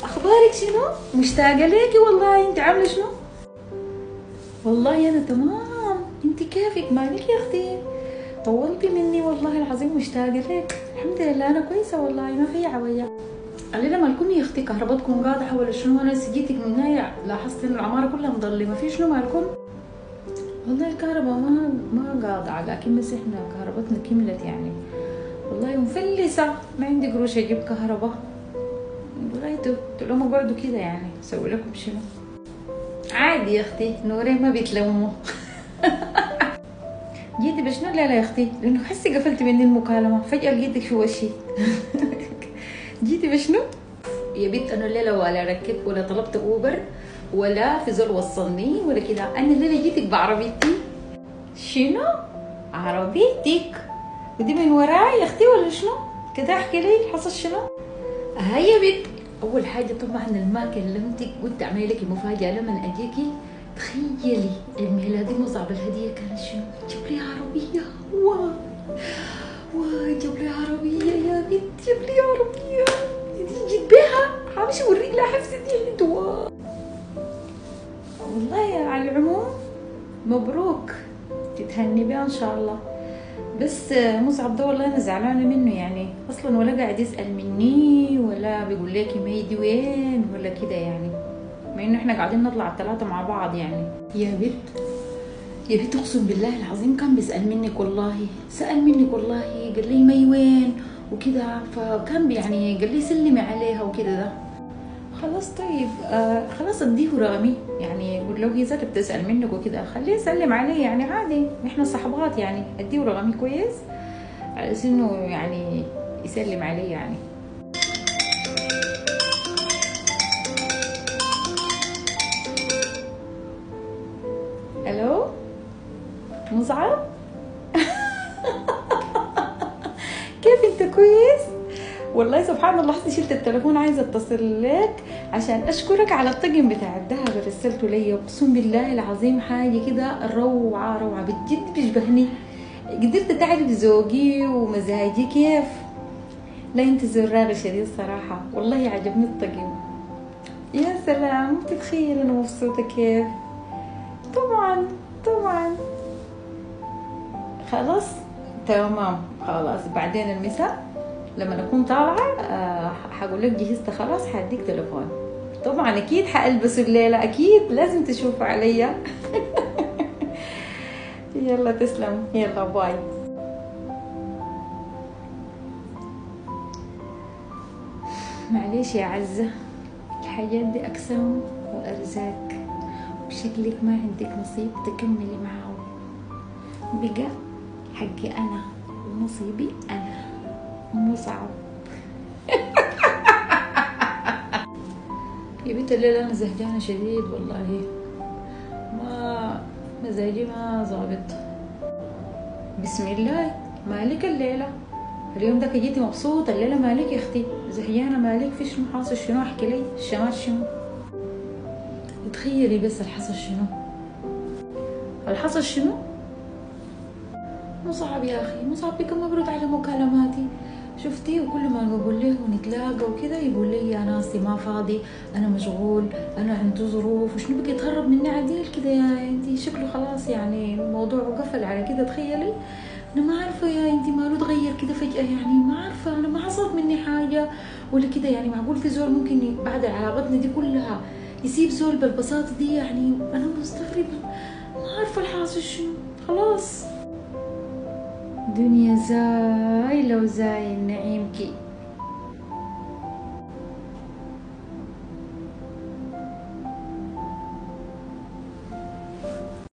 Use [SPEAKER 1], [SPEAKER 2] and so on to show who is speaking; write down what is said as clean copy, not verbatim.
[SPEAKER 1] اخبارك شنو؟ مشتاقه ليكي والله. انت عامله شنو؟ والله انا تمام. انت كيفك؟ مالك يا اختي؟ طولتي مني والله العظيم، مشتاقه لك. الحمد لله انا كويسه والله، ما في عويه. الليله مالكم يا اختي؟ كهربتكم قاطعه ولا شنو؟ انا سجيتك من هنا لاحظت ان العماره كلها مظلمه، في شنو مالكم؟ والله الكهرباء ما قاطعه، لكن بس احنا كهربتنا كملت يعني. والله مفلسه، ما عندي قروش اجيب كهرباء. والله تلوموا قعدوا كده يعني، اسوي لكم شنو؟ عادي يا اختي، نورين ما بيتلوموا. جيتي بشنو؟ لا يا اختي، لانه حسي قفلت مني المكالمه فجاه لقيتك في وشي. جيتي بشنو؟ يا بنت انا الليله ولا ركبت ولا طلبت اوبر ولا في زول وصلني ولا كده، انا الليله جيتك بعربيتي. شنو؟ عربيتك؟ ودي من وراي يا اختي ولا شنو؟ كده احكي لي حصل شنو؟ هيا بنت، اول حاجه طبعا ما كلمتك قلت اعمل لك مفاجاه لما اجيكي. تخيلي عيد ميلادي مصعب الهديه كانت شنو؟ جاب لي عربيه. واو واو، جاب لي عربيه يا بنت، جاب لي عربيه. جيت بيها همشي اوريك لها حفظتي يا بنت. واو والله على العموم مبروك، تتهني بها ان شاء الله. بس مصعب ده والله انا زعلانه منه يعني، اصلا ولا قاعد يسال مني ولا بيقول لك ميدي وين ولا كده يعني، مع انه احنا قاعدين نطلع الثلاثه مع بعض يعني. يا بنت يا بنت اقسم بالله العظيم كان بيسال منك والله، سال منك والله، قال لي مي وين وكده، فكان يعني قال لي سلمي عليها وكده ده. خلاص طيب خلاص اديه رقمي يعني، قول له هي ذات بتسال منك وكده، خليه يسلم عليه يعني عادي، احنا صحبات يعني، اديه رقمي كويس على اساس انه يعني يسلم عليه يعني. الو مصعب. كيف انت كويس؟ والله سبحان الله حسي شلت التليفون عايزه اتصل لك عشان اشكرك على الطقم بتاع الذهب اللي رسلته لي، اقسم بالله العظيم حاجه كده روعه روعه بجد، بيشبهني. قدرت تعرف ذوقي ومزاجي كيف. لا انت زراغي شديد صراحه، والله عجبني الطقم. يا سلام، تتخيل انا مبسوطه كيف. طبعا طبعا. خلاص تمام، خلاص بعدين المساء لما اكون طالعه حقول لك جهزت خلاص، حاديك تليفون. طبعا اكيد حالبسه الليله، اكيد لازم تشوفوا عليا. يلا تسلم، يلا باي. معليش يا عزه، الحاجات دي اقسام وارزاق، وشكلك ما عندك نصيب تكملي معه. بقى حقي انا ونصيبي انا مصعب. يا بنت الليلة أنا زهجانة شديد والله، ما مزاجي ما ظابط. بسم الله، مالك الليلة؟ اليوم ده جيتي مبسوطة، الليلة مالك يا أختي؟ زهجانة مالك؟ في شنو حاصل؟ شنو أحكي لي؟ الشمال شنو؟ تخيلي بس الحصل شنو؟ الحصل شنو؟ مصعب يا أخي، مصعب بك ما برد على مكالماتي، شفتي؟ وكل ما نقول له ونتلاقى وكذا يقول لي يا ناسي ما فاضي، انا مشغول، انا عندي ظروف، وشنو بقى يتهرب مني عديل كذا يا انتي، شكله خلاص يعني الموضوع قفل على كذا. تخيلي، انا ما عارفه يا انتي ماله تغير كذا فجاه يعني، ما عارفه، انا ما حصلت مني حاجه ولا كذا يعني. معقول في زول ممكن بعد علاقتنا دي كلها يسيب زول بالبساطه دي يعني؟ انا مستغربه، ما عارفه الحاصل شنو. خلاص دنيا زايلة وزايل نعيمكي.